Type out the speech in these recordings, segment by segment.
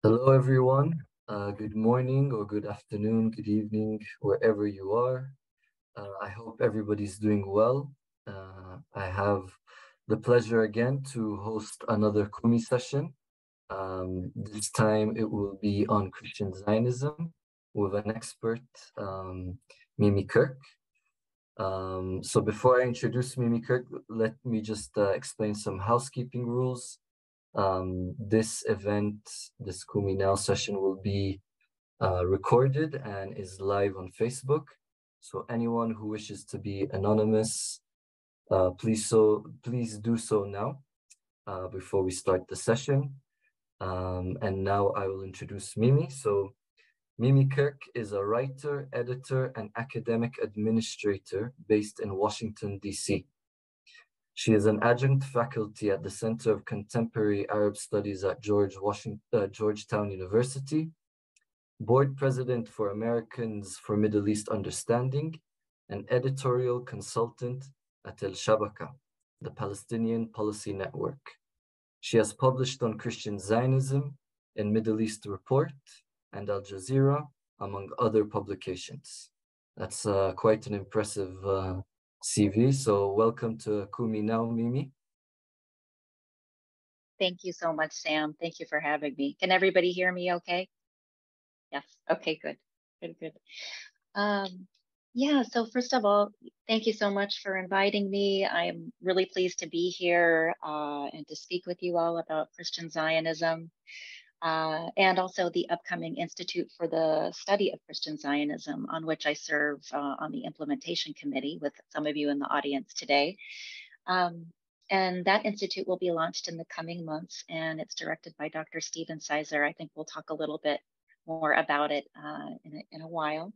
Hello, everyone. Good morning or good afternoon, good evening, wherever you are. I hope everybody's doing well. I have the pleasure again to host another Kumi session. This time it will be on Christian Zionism with an expert, Mimi Kirk. So before I introduce Mimi Kirk, let me just explain some housekeeping rules. This event, this Kumi Now session will be recorded and is live on Facebook. So anyone who wishes to be anonymous, please do so now before we start the session. And now I will introduce Mimi. So Mimi Kirk is a writer, editor, and academic administrator based in Washington, D.C. She is an adjunct faculty at the Center of Contemporary Arab Studies at Georgetown University, board president for Americans for Middle East Understanding, and editorial consultant at El Shabaka, the Palestinian Policy Network. She has published on Christian Zionism in Middle East Report and Al Jazeera, among other publications. That's quite an impressive CV. So welcome to Kumi Now, Mimi. Thank you so much, Sam. Thank you for having me. Can everybody hear me okay? Yes. Okay, good. Good. Yeah, so first of all, thank you so much for inviting me. I'm really pleased to be here and to speak with you all about Christian Zionism and also the upcoming Institute for the Study of Christian Zionism, on which I serve on the implementation committee with some of you in the audience today. And that institute will be launched in the coming months, and it's directed by Dr. Stephen Sizer. I think we'll talk a little bit more about it in a while.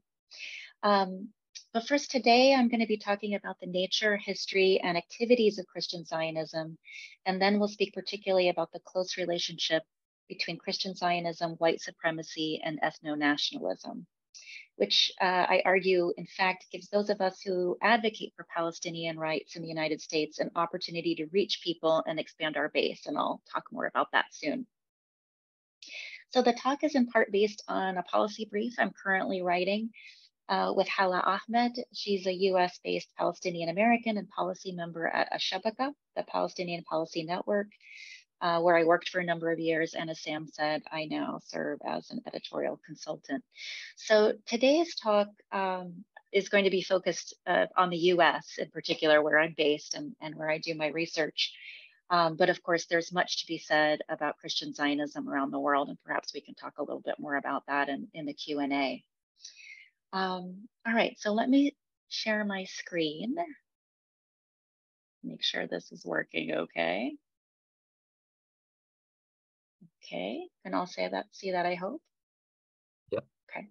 But first, today I'm going to be talking about the nature, history, and activities of Christian Zionism, and then we'll speak particularly about the close relationship between Christian Zionism, white supremacy, and ethno-nationalism, which I argue, in fact, gives those of us who advocate for Palestinian rights in the United States an opportunity to reach people and expand our base, and I'll talk more about that soon. So the talk is in part based on a policy brief I'm currently writing with Hala Ahmed. She's a US-based Palestinian American and policy member at Shabaka, the Palestinian Policy Network, where I worked for a number of years. And as Sam said, I now serve as an editorial consultant. So today's talk is going to be focused on the US in particular, where I'm based and where I do my research. But of course, there's much to be said about Christian Zionism around the world, and perhaps we can talk a little bit more about that in the Q&A. All right, so let me share my screen. Make sure this is working okay. Okay, and I'll see that, I hope. Yeah. Okay.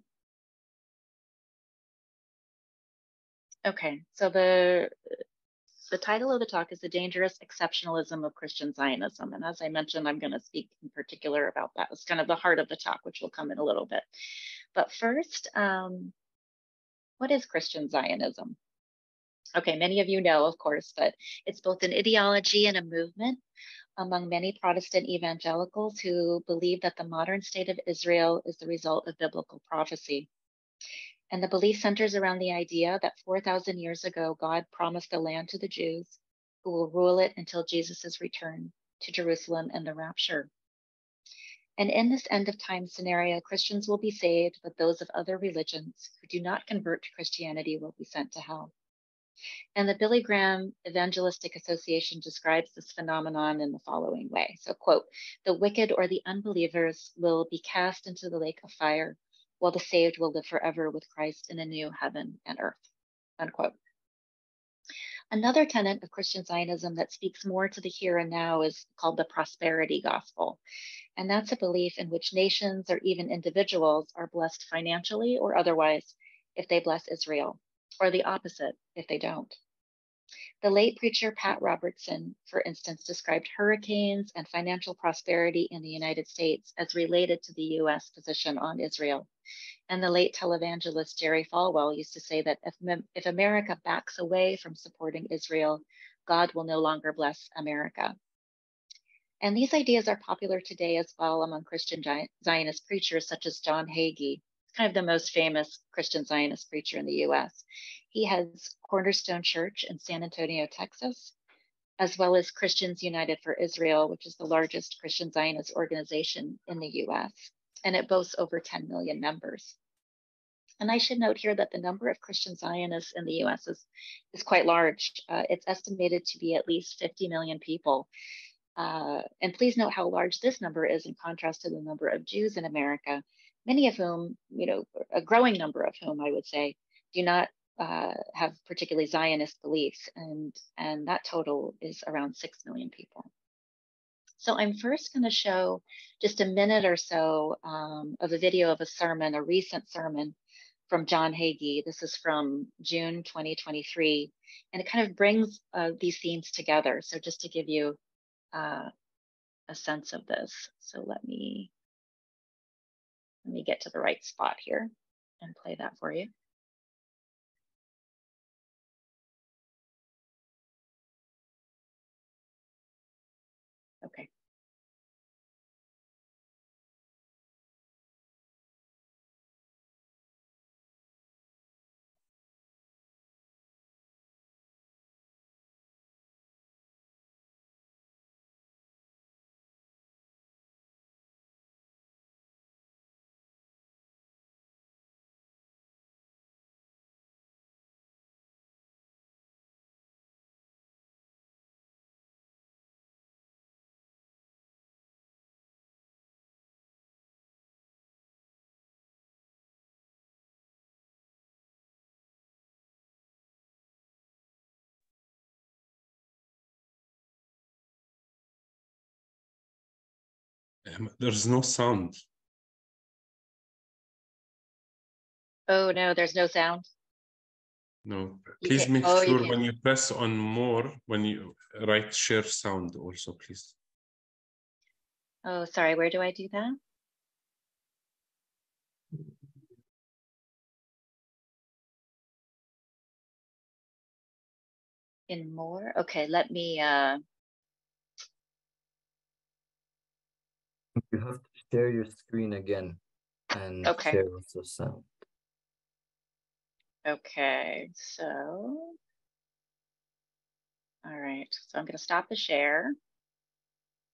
Okay, so the title of the talk is The Dangerous Exceptionalism of Christian Zionism. And as I mentioned, I'm going to speak in particular about that. It's kind of the heart of the talk, which will come in a little bit. But first, what is Christian Zionism? Okay, many of you know, of course, but it's both an ideology and a movement among many Protestant evangelicals who believe that the modern state of Israel is the result of biblical prophecy. And the belief centers around the idea that 4,000 years ago, God promised a land to the Jews who will rule it until Jesus' return to Jerusalem and the rapture. And in this end of time scenario, Christians will be saved, but those of other religions who do not convert to Christianity will be sent to hell. And the Billy Graham Evangelistic Association describes this phenomenon in the following way. So, quote, "The wicked or the unbelievers will be cast into the lake of fire, while the saved will live forever with Christ in a new heaven and earth," unquote. Another tenet of Christian Zionism that speaks more to the here and now is called the prosperity gospel. And that's a belief in which nations or even individuals are blessed financially or otherwise if they bless Israel, or the opposite if they don't. The late preacher Pat Robertson, for instance, described hurricanes and financial prosperity in the United States as related to the US position on Israel. And the late televangelist Jerry Falwell used to say that if America backs away from supporting Israel, God will no longer bless America. And these ideas are popular today as well among Christian Zionist preachers such as John Hagee, kind of the most famous Christian Zionist preacher in the US. He has Cornerstone Church in San Antonio, Texas, as well as Christians United for Israel, which is the largest Christian Zionist organization in the US, and it boasts over 10 million members. And I should note here that the number of Christian Zionists in the US is quite large. It's estimated to be at least 50 million people. And please note how large this number is in contrast to the number of Jews in America, many of whom, a growing number of whom I would say, do not have particularly Zionist beliefs. And that total is around 6 million people. So I'm first going to show just a minute or so of a video of a sermon, a recent sermon from John Hagee. This is from June 2023, and it kind of brings these themes together. So just to give you a sense of this. So let me get to the right spot here and play that for you. Okay. There's no sound. Oh no, there's no sound. No, please make you sure can. when you press on more, when you write share sound also, please. Oh, sorry, where do I do that? In more? Okay, let me, You have to share your screen again and okay. share also sound. Okay, so, all right, so I'm going to stop the share.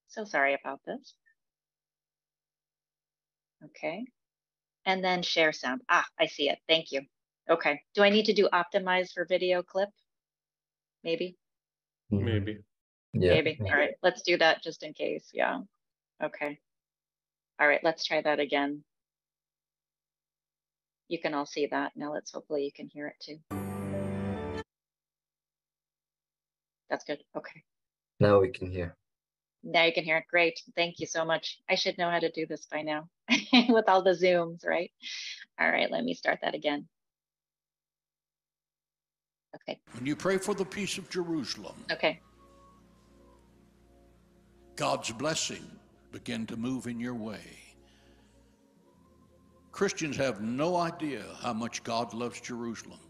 So sorry about this. Okay, and then share sound. Ah, I see it. Thank you. Okay, do I need to do optimize for video clip? Maybe. Maybe. Yeah. Maybe. All right, let's do that just in case. Yeah. Okay. All right, let's try that again. You can all see that. Now let's hopefully you can hear it too. That's good. Okay. Now we can hear. Now you can hear it. Great. Thank you so much. I should know how to do this by now with all the Zooms, right? All right, let me start that again. Okay. When you pray for the peace of Jerusalem, Okay. God's blessing begin to move in your way. Christians have no idea how much God loves Jerusalem.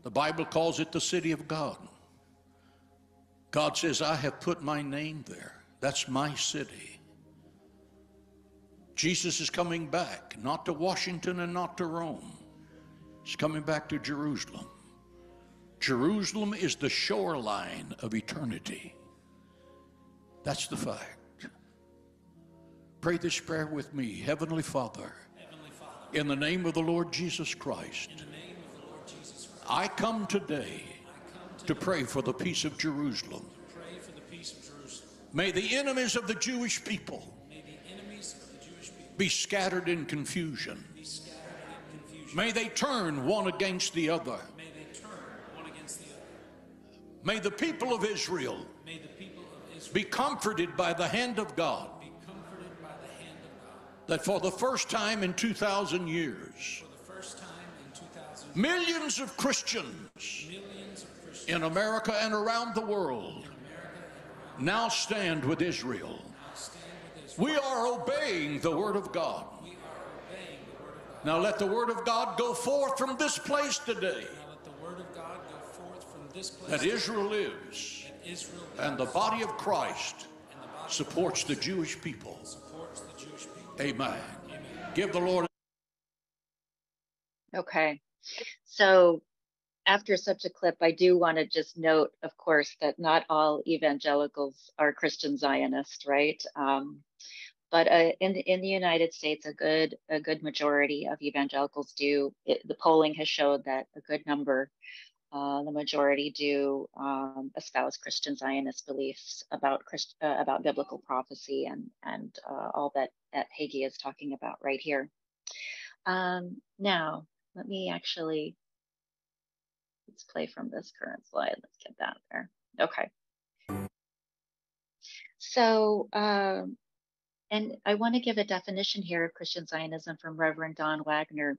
The Bible calls it the city of God. God says, I have put my name there. That's my city. Jesus is coming back, not to Washington and not to Rome. He's coming back to Jerusalem. Jerusalem is the shoreline of eternity. That's the fact. Pray this prayer with me. Heavenly Father, in the name of the Lord Jesus Christ, I come today to pray for the peace of Jerusalem. May the enemies of the Jewish people be scattered in confusion. May they turn one against the other. May the people of Israel be comforted by the hand of God, that for the first time in 2,000 years, millions of Christians in America and around the world now stand with Israel. We are obeying the word of God. Now let the word of God go forth from this place today, that Israel lives and the body of Christ supports the Jewish people. Amen. Give the Lord. Okay. So after such a clip, I do want to just note, of course, that not all evangelicals are Christian Zionists, right? But in the United States, a good majority of evangelicals do. The polling has showed that a good number, the majority, do espouse Christian Zionist beliefs about biblical prophecy and all that Hagee is talking about right here. Now, let me actually. Let's play from this current slide. Let's get that there. Okay. So, and I want to give a definition here of Christian Zionism from Reverend Don Wagner.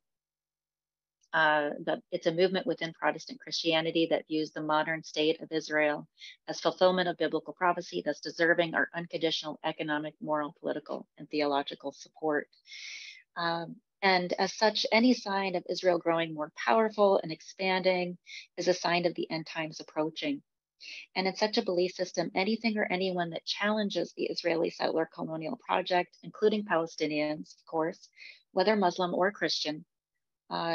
That it's a movement within Protestant Christianity that views the modern state of Israel as fulfillment of biblical prophecy that's deserving our unconditional economic, moral, political, and theological support. And as such, any sign of Israel growing more powerful and expanding is a sign of the end times approaching. And in such a belief system, anything or anyone that challenges the Israeli settler colonial project, including Palestinians, of course, whether Muslim or Christian,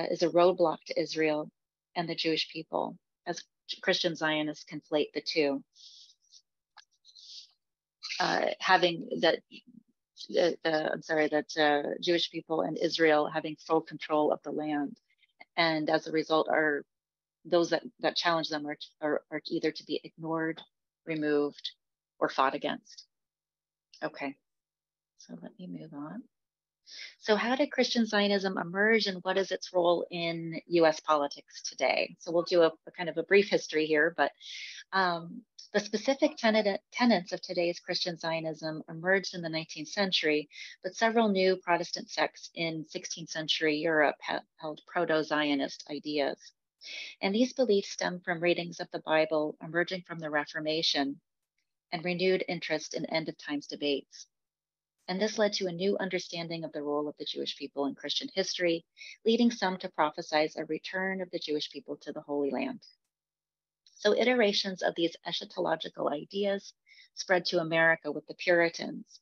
is a roadblock to Israel and the Jewish people, as Christian Zionists conflate the two. Jewish people and Israel having full control of the land. And as a result, are those that challenge them are either to be ignored, removed, or fought against. Okay, so let me move on. So how did Christian Zionism emerge and what is its role in US politics today? So we'll do a kind of a brief history here, but the specific tenets of today's Christian Zionism emerged in the 19th century, but several new Protestant sects in 16th century Europe held proto-Zionist ideas. And these beliefs stem from readings of the Bible emerging from the Reformation and renewed interest in end of times debates. And this led to a new understanding of the role of the Jewish people in Christian history, leading some to prophesize a return of the Jewish people to the Holy Land. So iterations of these eschatological ideas spread to America with the Puritans,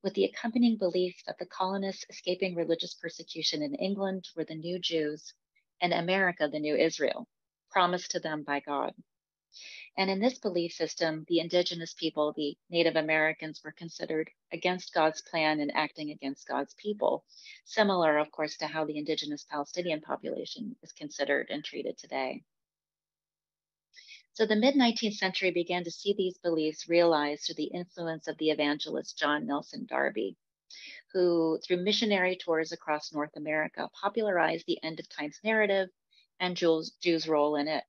with the accompanying belief that the colonists escaping religious persecution in England were the new Jews and America the new Israel, promised to them by God. And in this belief system, the indigenous people, the Native Americans, were considered against God's plan and acting against God's people, similar, of course, to how the indigenous Palestinian population is considered and treated today. So the mid-19th century began to see these beliefs realized through the influence of the evangelist John Nelson Darby, who, through missionary tours across North America, popularized the end of times narrative and Jews' role in it.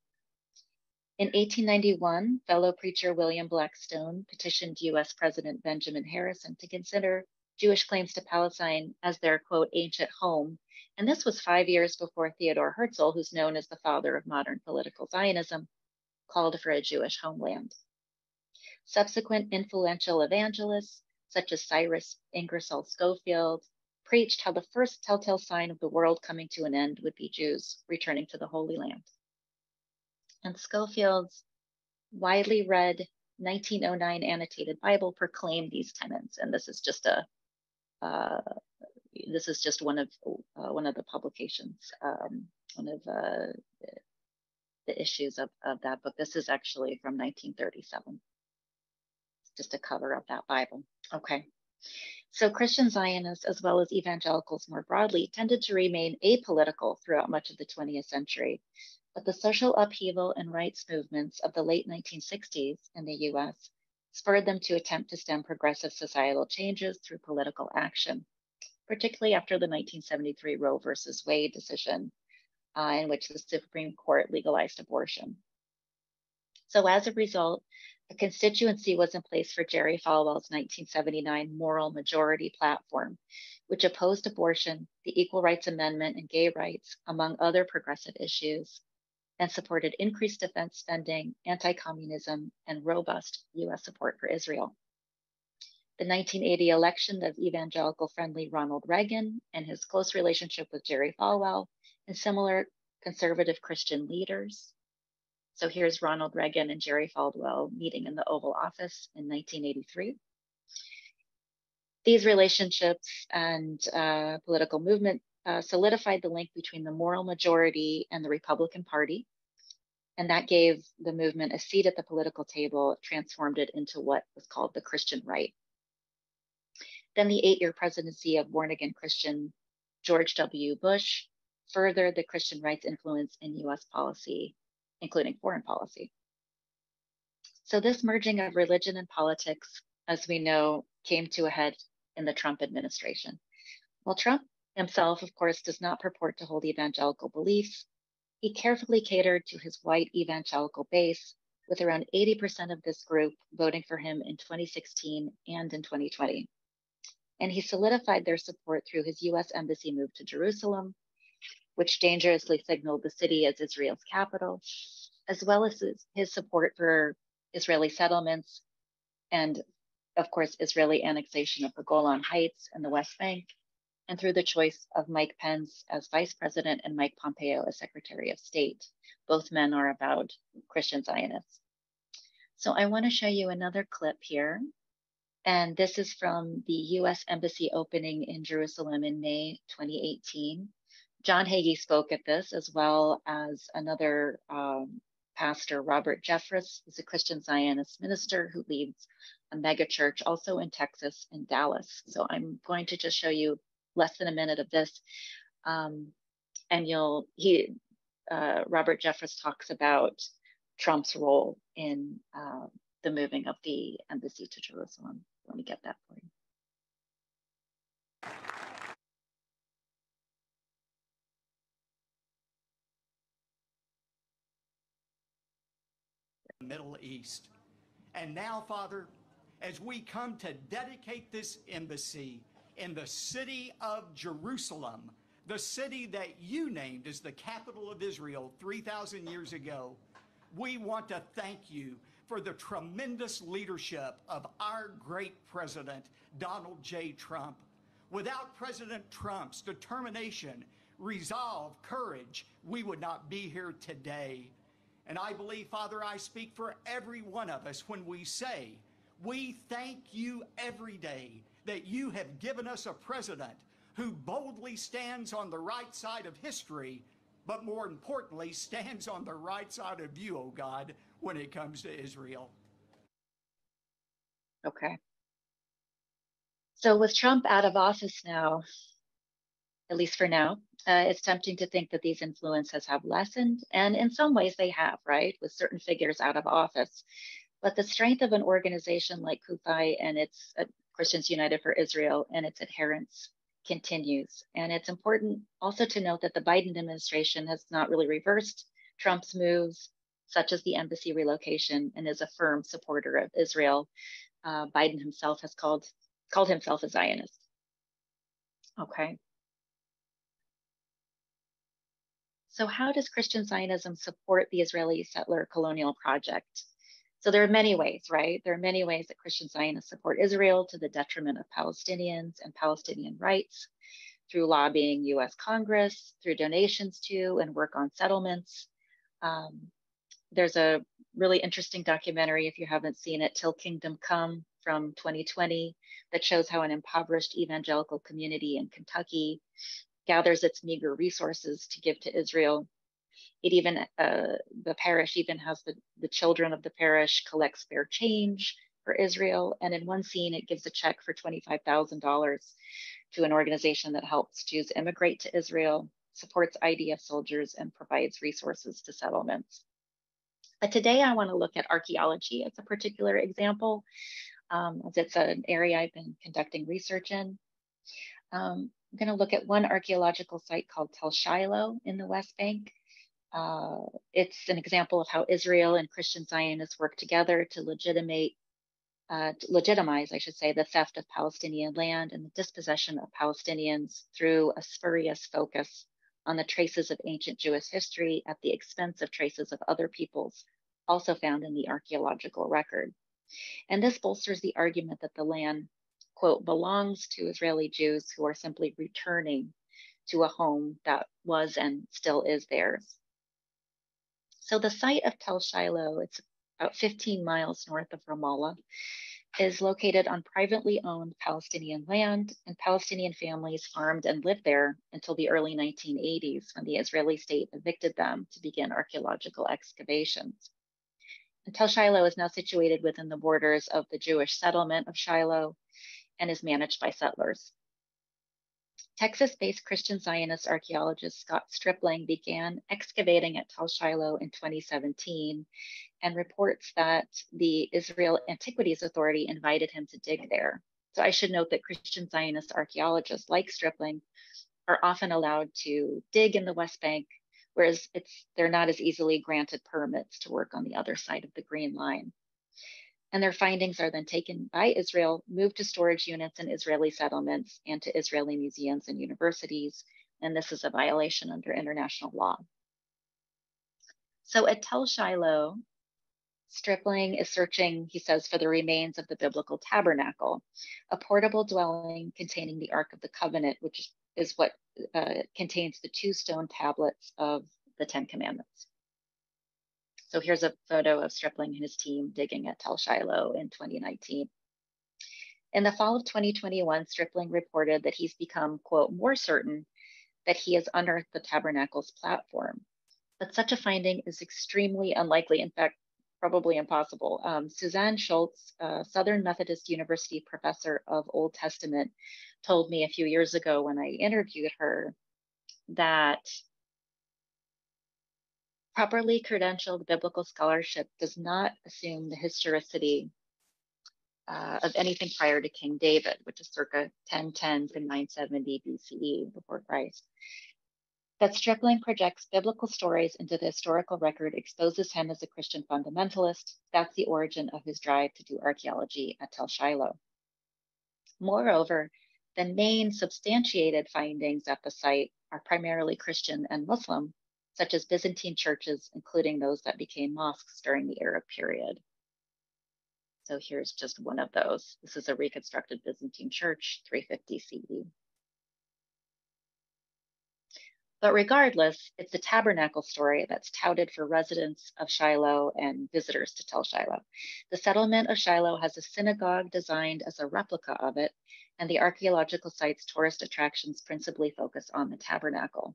In 1891, fellow preacher William Blackstone petitioned U.S. President Benjamin Harrison to consider Jewish claims to Palestine as their, quote, ancient home. And this was 5 years before Theodor Herzl, who's known as the father of modern political Zionism, called for a Jewish homeland. Subsequent influential evangelists, such as Cyrus Ingersoll Schofield, preached how the first telltale sign of the world coming to an end would be Jews returning to the Holy Land. And Schofield's widely read 1909 annotated Bible proclaimed these tenets, and this is just one of the publications, one of the issues of that book. This is actually from 1937. It's just a cover of that Bible. Okay. So Christian Zionists, as well as evangelicals more broadly, tended to remain apolitical throughout much of the 20th century. But the social upheaval and rights movements of the late 1960s in the US spurred them to attempt to stem progressive societal changes through political action, particularly after the 1973 Roe versus Wade decision, in which the Supreme Court legalized abortion. So as a result, a constituency was in place for Jerry Falwell's 1979 Moral Majority Platform, which opposed abortion, the Equal Rights Amendment, and gay rights, among other progressive issues, and supported increased defense spending, anti-communism, and robust U.S. support for Israel. The 1980 election of evangelical-friendly Ronald Reagan and his close relationship with Jerry Falwell and similar conservative Christian leaders. So here's Ronald Reagan and Jerry Falwell meeting in the Oval Office in 1983. These relationships and political movement solidified the link between the moral majority and the Republican Party. And that gave the movement a seat at the political table, transformed it into what was called the Christian right. Then the 8-year presidency of born-again Christian George W. Bush furthered the Christian rights influence in US policy, including foreign policy. So this merging of religion and politics, as we know, came to a head in the Trump administration. While Trump himself, of course, does not purport to hold evangelical beliefs, he carefully catered to his white evangelical base, with around 80% of this group voting for him in 2016 and in 2020. And he solidified their support through his US embassy move to Jerusalem, which dangerously signaled the city as Israel's capital, as well as his support for Israeli settlements and, of course, Israeli annexation of the Golan Heights and the West Bank, and through the choice of Mike Pence as vice president and Mike Pompeo as secretary of state. Both men are avowed Christian Zionists. So I want to show you another clip here. And this is from the US Embassy opening in Jerusalem in May 2018. John Hagee spoke at this, as well as another pastor, Robert Jeffress, who's a Christian Zionist minister who leads a mega church also in Texas and Dallas. So I'm going to just show you less than a minute of this. And Robert Jeffress talks about Trump's role in the moving of the embassy to Jerusalem. Let me get that for you. Middle East. And now, Father, as we come to dedicate this embassy in the city of Jerusalem, the city that you named as the capital of Israel 3,000 years ago, we want to thank you for the tremendous leadership of our great president, Donald J. Trump. Without President Trump's determination, resolve, courage, we would not be here today. And I believe, Father, I speak for every one of us when we say, we thank you every day that you have given us a president who boldly stands on the right side of history, but more importantly, stands on the right side of you, oh God, when it comes to Israel. Okay. So with Trump out of office now, at least for now, it's tempting to think that these influences have lessened. And in some ways they have, right? With certain figures out of office. But the strength of an organization like Kumi and its Christians United for Israel and its adherents continues. And it's important also to note that the Biden administration has not really reversed Trump's moves, such as the embassy relocation, and is a firm supporter of Israel. Biden himself has called himself a Zionist. Okay. So how does Christian Zionism support the Israeli settler colonial project? So there are many ways, right? There are many ways that Christian Zionists support Israel to the detriment of Palestinians and Palestinian rights, through lobbying US Congress, through donations to and work on settlements. There's a really interesting documentary, if you haven't seen it, Till Kingdom Come, from 2020, that shows how an impoverished evangelical community in Kentucky gathers its meager resources to give to Israel. It even, the parish even has the children of the parish collect spare change for Israel. And in one scene, it gives a check for $25,000 to an organization that helps Jews immigrate to Israel, supports IDF soldiers, and provides resources to settlements. But today I want to look at archaeology as a particular example, as it's an area I've been conducting research in. I'm going to look at one archaeological site called Tel Shiloh in the West Bank. It's an example of how Israel and Christian Zionists work together to legitimize, I should say, the theft of Palestinian land and the dispossession of Palestinians through a spurious focus on the traces of ancient Jewish history at the expense of traces of other peoples also found in the archaeological record. And this bolsters the argument that the land, quote, belongs to Israeli Jews who are simply returning to a home that was and still is theirs. So the site of Tel Shiloh, it's about 15 miles north of Ramallah. is located on privately owned Palestinian land, and Palestinian families farmed and lived there until the early 1980s, when the Israeli state evicted them to begin archaeological excavations. And Tel Shiloh is now situated within the borders of the Jewish settlement of Shiloh and is managed by settlers. Texas-based Christian Zionist archaeologist Scott Stripling began excavating at Tel Shiloh in 2017 and reports that the Israel Antiquities Authority invited him to dig there. So I should note that Christian Zionist archaeologists like Stripling are often allowed to dig in the West Bank, whereas they're not as easily granted permits to work on the other side of the Green Line. And their findings are then taken by Israel, moved to storage units in Israeli settlements and to Israeli museums and universities. And this is a violation under international law. So at Tel Shiloh, Stripling is searching, he says, for the remains of the biblical tabernacle, a portable dwelling containing the Ark of the Covenant, which is what contains the 2 stone tablets of the 10 Commandments. So here's a photo of Stripling and his team digging at Tel Shiloh in 2019. In the fall of 2021, Stripling reported that he's become, quote, more certain that he has unearthed the tabernacle's platform. But such a finding is extremely unlikely, in fact, probably impossible. Suzanne Schultz, Southern Methodist University professor of Old Testament, told me a few years ago when I interviewed her that properly credentialed biblical scholarship does not assume the historicity of anything prior to King David, which is circa 1010 to 970 BCE, before Christ. That Stripling projects biblical stories into the historical record exposes him as a Christian fundamentalist. That's the origin of his drive to do archaeology at Tel Shiloh. Moreover, the main substantiated findings at the site are primarily Christian and Muslim, such as Byzantine churches, including those that became mosques during the Arab period. So here's just one of those. This is a reconstructed Byzantine church, 350 CE. But regardless, it's the tabernacle story that's touted for residents of Shiloh and visitors to Tel Shiloh. The settlement of Shiloh has a synagogue designed as a replica of it, and the archaeological site's tourist attractions principally focus on the tabernacle.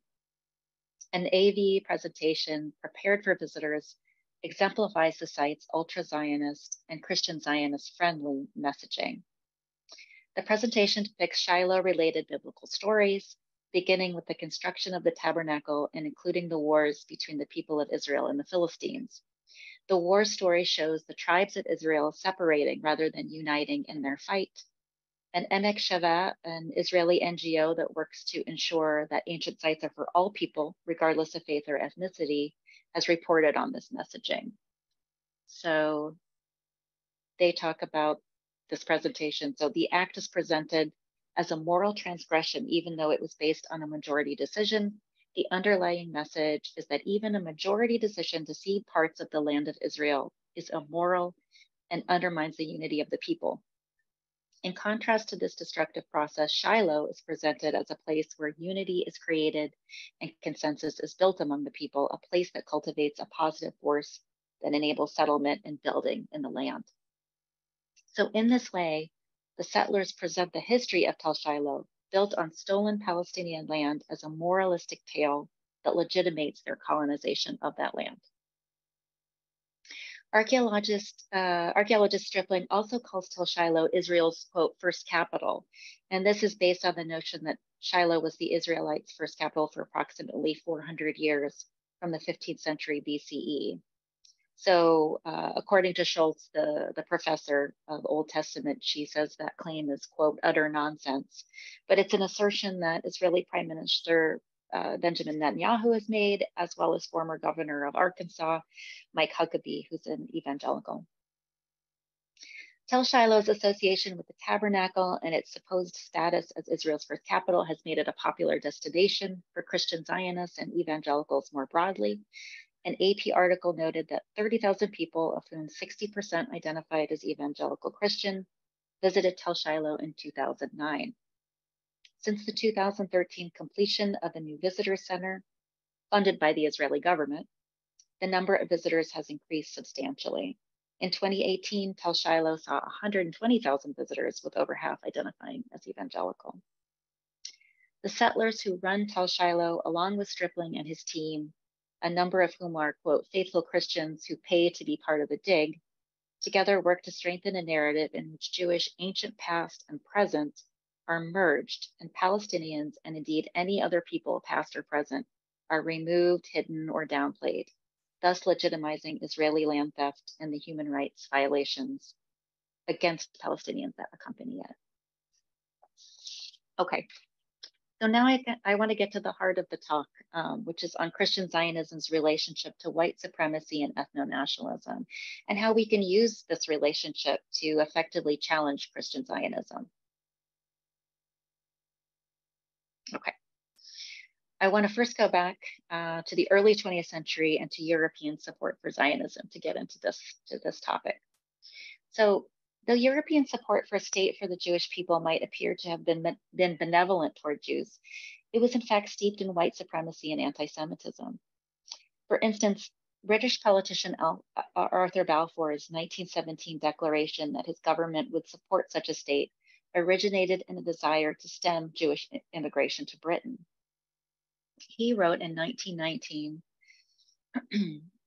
An AV presentation prepared for visitors exemplifies the site's ultra-Zionist and Christian Zionist-friendly messaging. The presentation depicts Shiloh-related biblical stories, beginning with the construction of the tabernacle and including the wars between the people of Israel and the Philistines. The war story shows the tribes of Israel separating rather than uniting in their fight. And Emek Shava, an Israeli NGO that works to ensure that ancient sites are for all people, regardless of faith or ethnicity, has reported on this messaging. So they talk about this presentation. So the act is presented as a moral transgression, even though it was based on a majority decision. The underlying message is that even a majority decision to cede parts of the land of Israel is immoral and undermines the unity of the people. In contrast to this destructive process, Shiloh is presented as a place where unity is created and consensus is built among the people, a place that cultivates a positive force that enables settlement and building in the land. So in this way, the settlers present the history of Tel Shiloh, built on stolen Palestinian land, as a moralistic tale that legitimates their colonization of that land. Archaeologist Stripling also calls Tel Shiloh Israel's, quote, first capital. And this is based on the notion that Shiloh was the Israelites' first capital for approximately 400 years, from the 15th century BCE. So according to Schultz, the professor of Old Testament, she says that claim is, quote, utter nonsense. But it's an assertion that Israeli Prime Minister Benjamin Netanyahu has made, as well as former governor of Arkansas, Mike Huckabee, who's an evangelical. Tel Shiloh's association with the tabernacle and its supposed status as Israel's first capital has made it a popular destination for Christian Zionists and evangelicals more broadly. An AP article noted that 30,000 people, of whom 60% identified as evangelical Christian, visited Tel Shiloh in 2009. Since the 2013 completion of the new visitor center, funded by the Israeli government, the number of visitors has increased substantially. In 2018, Tel Shiloh saw 120,000 visitors, with over half identifying as evangelical. The settlers who run Tel Shiloh, along with Stripling and his team, a number of whom are, quote, faithful Christians who pay to be part of the dig, together work to strengthen a narrative in which Jewish ancient past and present are merged, and Palestinians, and indeed any other people, past or present, are removed, hidden, or downplayed, thus legitimizing Israeli land theft and the human rights violations against Palestinians that accompany it. Okay, so now I want to get to the heart of the talk, which is on Christian Zionism's relationship to white supremacy and ethno-nationalism, and how we can use this relationship to effectively challenge Christian Zionism. Okay. I want to first go back to the early 20th century and to European support for Zionism to get into this topic. So though European support for a state for the Jewish people might appear to have been benevolent toward Jews, it was in fact steeped in white supremacy and anti-Semitism. For instance, British politician Arthur Balfour's 1917 declaration that his government would support such a state originated in a desire to stem Jewish immigration to Britain. He wrote in 1919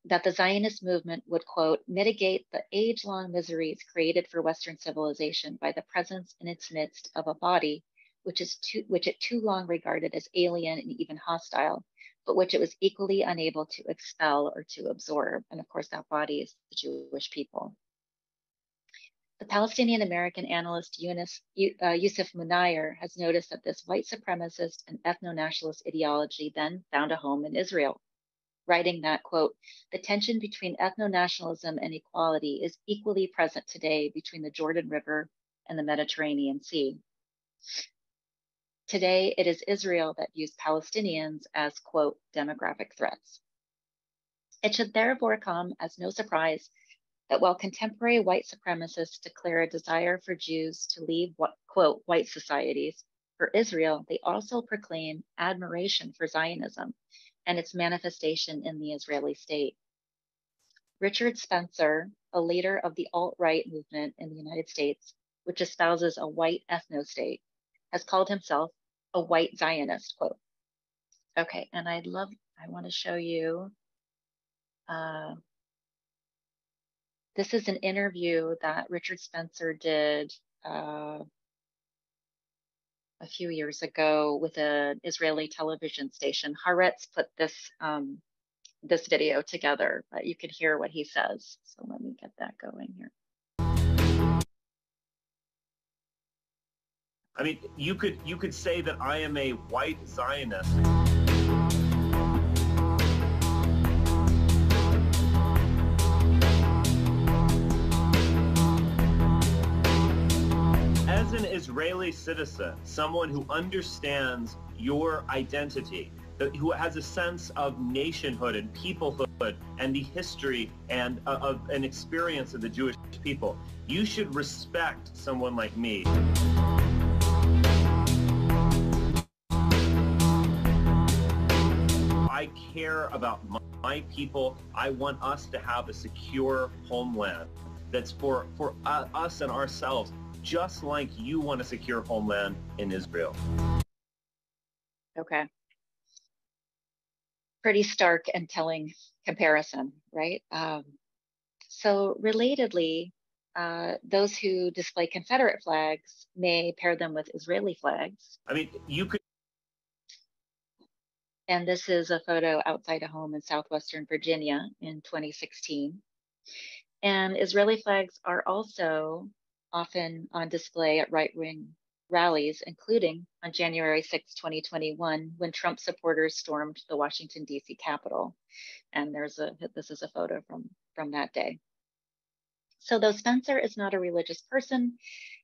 that the Zionist movement would, quote, mitigate the age-long miseries created for Western civilization by the presence in its midst of a body which it too long regarded as alien and even hostile, but which it was equally unable to expel or to absorb. And of course, that body is the Jewish people. The Palestinian-American analyst Yusuf Munayyer has noticed that this white supremacist and ethno-nationalist ideology then found a home in Israel, writing that, quote, the tension between ethno-nationalism and equality is equally present today between the Jordan River and the Mediterranean Sea. Today, it is Israel that views Palestinians as, quote, demographic threats. It should therefore come as no surprise that while contemporary white supremacists declare a desire for Jews to leave, quote, white societies, for Israel, they also proclaim admiration for Zionism and its manifestation in the Israeli state. Richard Spencer, a leader of the alt-right movement in the United States, which espouses a white ethno-state, has called himself a white Zionist, quote. Okay, and I want to show you, this is an interview that Richard Spencer did a few years ago with an Israeli television station. Haaretz put this video together, but you can hear what he says. So let me get that going here. I mean, you could say that I am a white Zionist. As an Israeli citizen, someone who understands your identity, who has a sense of nationhood and peoplehood and the history and of an experience of the Jewish people, you should respect someone like me. I care about my people. I want us to have a secure homeland that's for us and ourselves, just like you want a secure homeland in Israel. Okay. Pretty stark and telling comparison, right? So relatedly, those who display Confederate flags may pair them with Israeli flags. I mean, you could. And this is a photo outside a home in southwestern Virginia in 2016. And Israeli flags are also often on display at right-wing rallies, including on January 6, 2021, when Trump supporters stormed the Washington, D.C. Capitol. And this is a photo from that day. So though Spencer is not a religious person,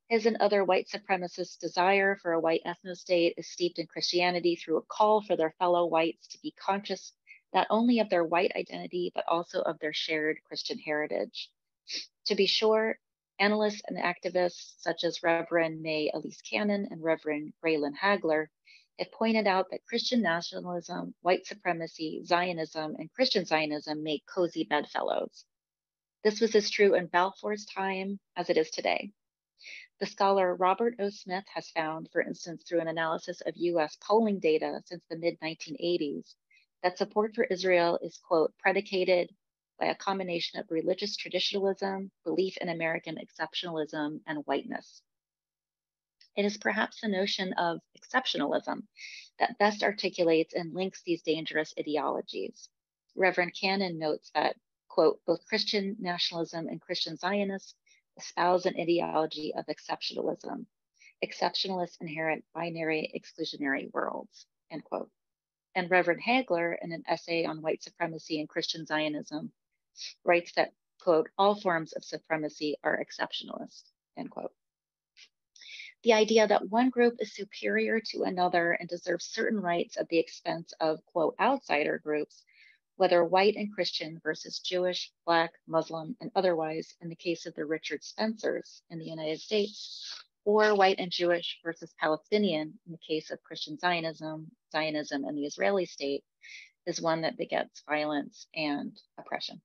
his and other white supremacists' desire for a white ethno-state is steeped in Christianity through a call for their fellow whites to be conscious not only of their white identity, but also of their shared Christian heritage. To be sure, analysts and activists such as Reverend May Elise Cannon and Reverend Braylon Hagler have pointed out that Christian nationalism, white supremacy, Zionism, and Christian Zionism make cozy bedfellows. This was as true in Balfour's time as it is today. The scholar Robert O. Smith has found, for instance, through an analysis of US polling data since the mid-1980s, that support for Israel is, quote, predicated by a combination of religious traditionalism, belief in American exceptionalism, and whiteness. It is perhaps the notion of exceptionalism that best articulates and links these dangerous ideologies. Reverend Cannon notes that, quote, both Christian nationalism and Christian Zionists espouse an ideology of exceptionalism. Exceptionalists inherit binary exclusionary worlds, end quote. And Reverend Hagler, in an essay on white supremacy and Christian Zionism, writes that, quote, all forms of supremacy are exceptionalist, end quote. The idea that one group is superior to another and deserves certain rights at the expense of, quote, outsider groups, whether white and Christian versus Jewish, Black, Muslim, and otherwise, in the case of the Richard Spencers in the United States, or white and Jewish versus Palestinian in the case of Christian Zionism, and the Israeli state, is one that begets violence and oppression.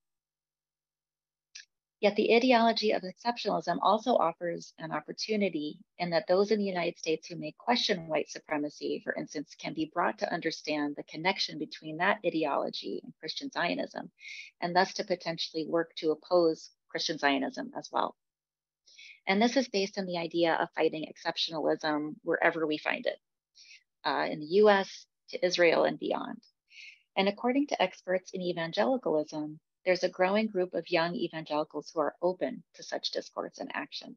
Yet the ideology of exceptionalism also offers an opportunity in that those in the United States who may question white supremacy, for instance, can be brought to understand the connection between that ideology and Christian Zionism, and thus to potentially work to oppose Christian Zionism as well. And this is based on the idea of fighting exceptionalism wherever we find it, in the US, to Israel, and beyond. And according to experts in evangelicalism, there's a growing group of young evangelicals who are open to such discourse and action.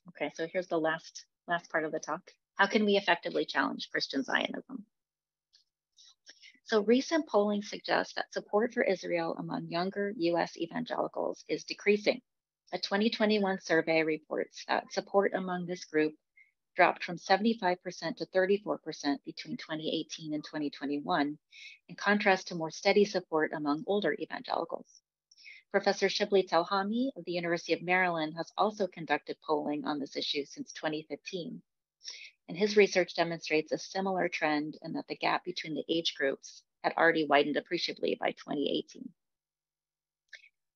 Okay, so here's the last part of the talk. How can we effectively challenge Christian Zionism? So recent polling suggests that support for Israel among younger US evangelicals is decreasing. A 2021 survey reports that support among this group dropped from 75% to 34% between 2018 and 2021, in contrast to more steady support among older evangelicals. Professor Shibli Telhami of the University of Maryland has also conducted polling on this issue since 2015. And his research demonstrates a similar trend in that the gap between the age groups had already widened appreciably by 2018.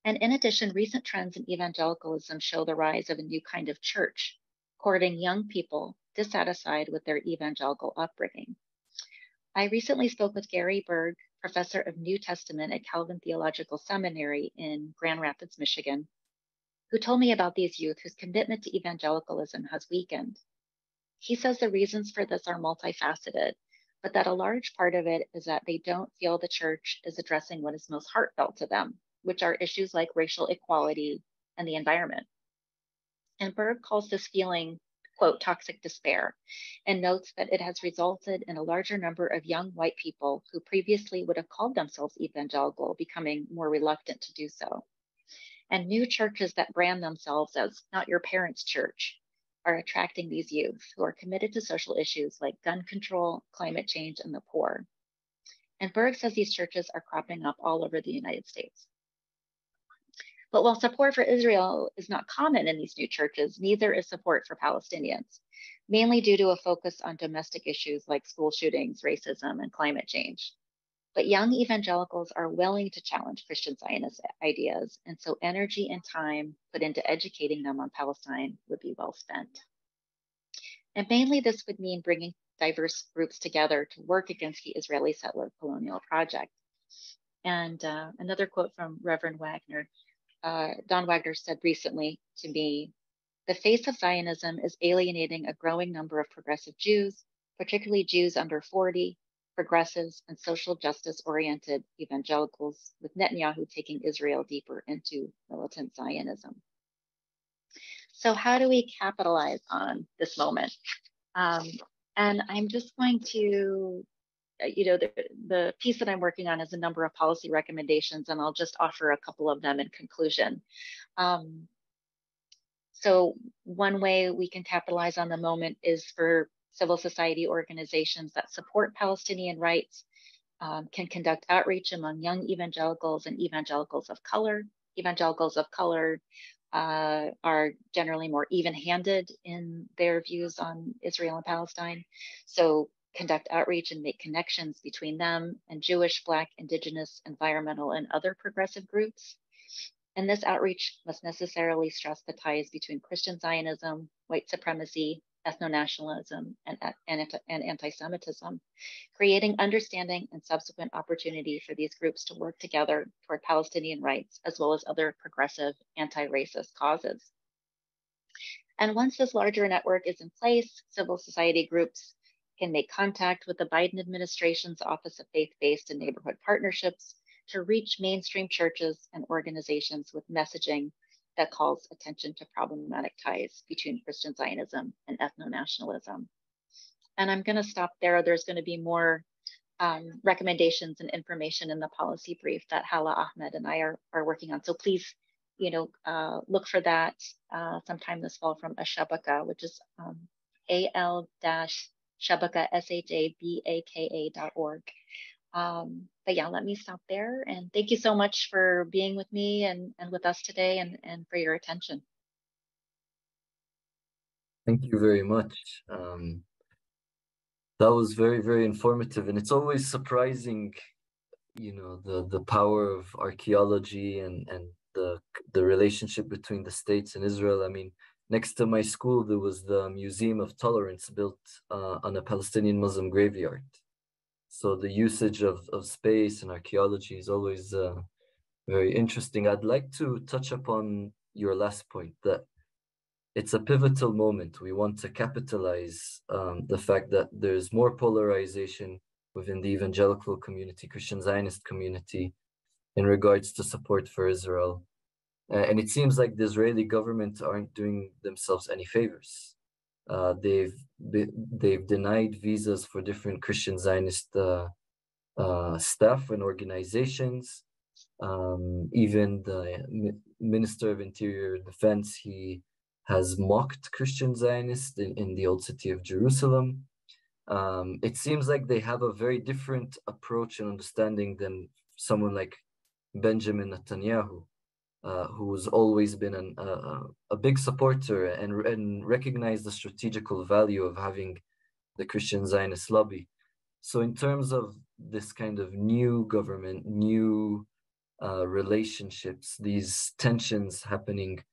And in addition, recent trends in evangelicalism show the rise of a new kind of church, courting young people dissatisfied with their evangelical upbringing. I recently spoke with Gary Berg, professor of New Testament at Calvin Theological Seminary in Grand Rapids, Michigan, who told me about these youth whose commitment to evangelicalism has weakened. He says the reasons for this are multifaceted, but that a large part of it is that they don't feel the church is addressing what is most heartfelt to them, which are issues like racial equality and the environment. And Berg calls this feeling, quote, toxic despair, and notes that it has resulted in a larger number of young white people who previously would have called themselves evangelical becoming more reluctant to do so. And new churches that brand themselves as not your parents' church are attracting these youth who are committed to social issues like gun control, climate change, and the poor. And Berg says these churches are cropping up all over the United States. But while support for Israel is not common in these new churches, neither is support for Palestinians, mainly due to a focus on domestic issues like school shootings, racism, and climate change. But young evangelicals are willing to challenge Christian Zionist ideas, and so energy and time put into educating them on Palestine would be well spent. And mainly this would mean bringing diverse groups together to work against the Israeli settler colonial project. And another quote from Reverend Wagner, Don Wagner said recently to me, the face of Zionism is alienating a growing number of progressive Jews, particularly Jews under 40, progressives, and social justice-oriented evangelicals, with Netanyahu taking Israel deeper into militant Zionism. So how do we capitalize on this moment? And I'm just going to, the piece that I'm working on is a number of policy recommendations, and I'll just offer a couple of them in conclusion. So one way we can capitalize on the moment is for civil society organizations that support Palestinian rights, can conduct outreach among young evangelicals and evangelicals of color. Evangelicals of color are generally more even-handed in their views on Israel and Palestine. So conduct outreach and make connections between them and Jewish, Black, Indigenous, environmental, and other progressive groups. And this outreach must necessarily stress the ties between Christian Zionism, white supremacy, ethno-nationalism, and anti-Semitism, creating understanding and subsequent opportunity for these groups to work together toward Palestinian rights, as well as other progressive anti-racist causes. And once this larger network is in place, civil society groups can make contact with the Biden administration's Office of Faith-Based and Neighborhood Partnerships to reach mainstream churches and organizations with messaging that calls attention to problematic ties between Christian Zionism and ethno-nationalism. And I'm going to stop there. There's going to be more recommendations and information in the policy brief that Hala Ahmed and I are working on. So please, look for that sometime this fall from Ashabaka, which is al-shabaka, shabaka.org. But yeah, let me stop there. And thank you so much for being with me and with us today and for your attention. Thank you very much. That was very, very informative. And it's always surprising, the power of archaeology and the relationship between the states and Israel. I mean, next to my school, there was the Museum of Tolerance built on a Palestinian Muslim graveyard. So the usage of space and archaeology is always very interesting. I'd like to touch upon your last point, that it's a pivotal moment. We want to capitalize the fact that there's more polarization within the evangelical community, Christian Zionist community, in regards to support for Israel. And it seems like the Israeli government aren't doing themselves any favors. They've denied visas for different Christian Zionist staff and organizations. Even the Minister of Interior Defense, he has mocked Christian Zionists in the old city of Jerusalem. It seems like they have a very different approach and understanding than someone like Benjamin Netanyahu, who's always been a big supporter and recognized the strategical value of having the Christian Zionist lobby. So in terms of this kind of new government, new relationships, these tensions happening,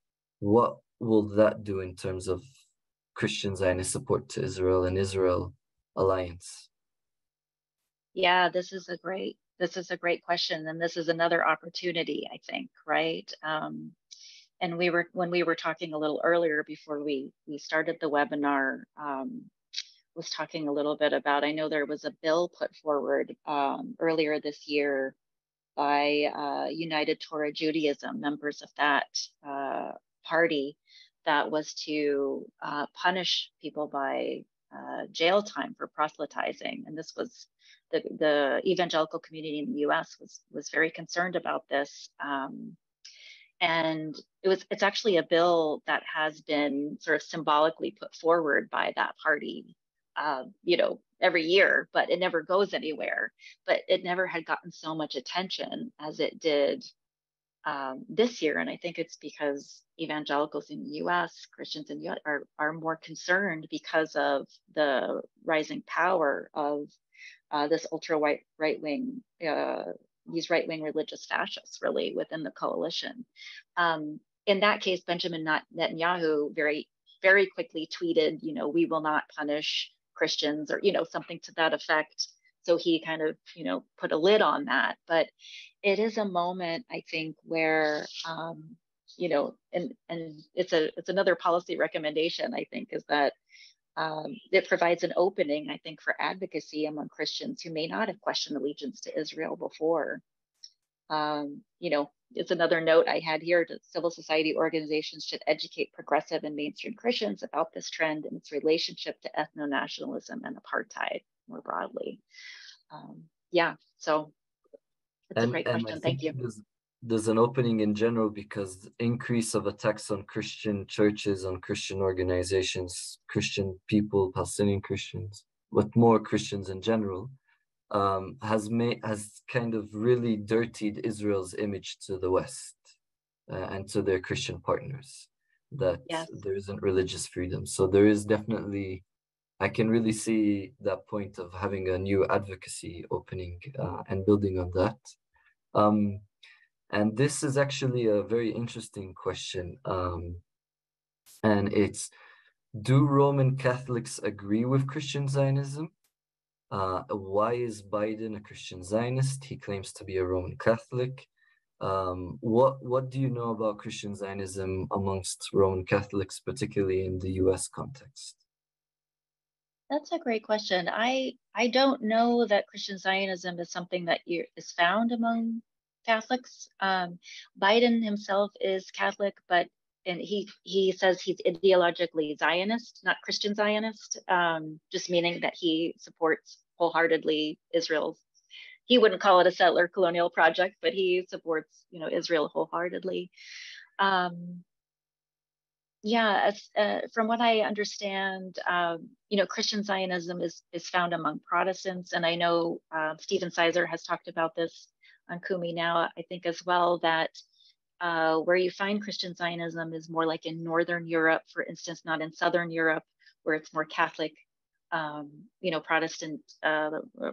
what will that do in terms of Christian Zionist support to Israel and Israel alliance? Yeah, this is a great question, and this is another opportunity, I think, right? And when we were talking a little earlier before we started the webinar, was talking a little bit about, I know there was a bill put forward earlier this year by United Torah Judaism, members of that party, that was to punish people by jail time for proselytizing. And this was the evangelical community in the U.S. was very concerned about this. And it's actually a bill that has been sort of symbolically put forward by that party, every year, but it never goes anywhere. But it never had gotten so much attention as it did this year. And I think it's because evangelicals in the U.S., Christians in the U.S. are more concerned because of the rising power of this right-wing, these right-wing religious fascists really within the coalition. In that case, Benjamin Netanyahu very, very quickly tweeted, we will not punish Christians, or, something to that effect. So he kind of, put a lid on that. But it is a moment, I think, where, and it's another policy recommendation, I think, is that it provides an opening, I think, for advocacy among Christians who may not have questioned allegiance to Israel before. It's another note I had here that civil society organizations should educate progressive and mainstream Christians about this trend and its relationship to ethno-nationalism and apartheid more broadly. So it's a great question. Thank you. There's an opening in general because increase of attacks on Christian churches, on Christian organizations, Christian people, Palestinian Christians, but more Christians in general, has kind of really dirtied Israel's image to the West and to their Christian partners, that there isn't religious freedom. So there is definitely, I can really see that point of having a new advocacy opening and building on that. And this is actually a very interesting question. And it's, do Roman Catholics agree with Christian Zionism? Why is Biden a Christian Zionist? He claims to be a Roman Catholic. What do you know about Christian Zionism amongst Roman Catholics, particularly in the US context? That's a great question. I don't know that Christian Zionism is something that is found among Catholics. Biden himself is Catholic, but he says he's ideologically Zionist, not Christian Zionist, just meaning that he supports wholeheartedly Israel's. He wouldn't call it a settler colonial project, but he supports, Israel wholeheartedly. Yeah, from what I understand, Christian Zionism is found among Protestants, and I know Stephen Sizer has talked about this on Kumi now, I think as well, that where you find Christian Zionism is more like in Northern Europe, for instance, not in Southern Europe, where it's more Catholic, Protestant,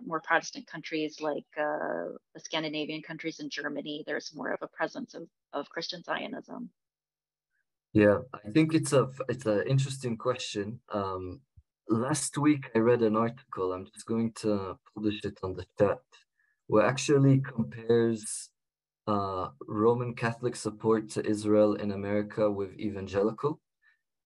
more Protestant countries like the Scandinavian countries and Germany. There's more of a presence of Christian Zionism. Yeah, I think it's an interesting question. Last week I read an article. I'm just going to publish it on the chat, where actually compares Roman Catholic support to Israel in America with evangelical.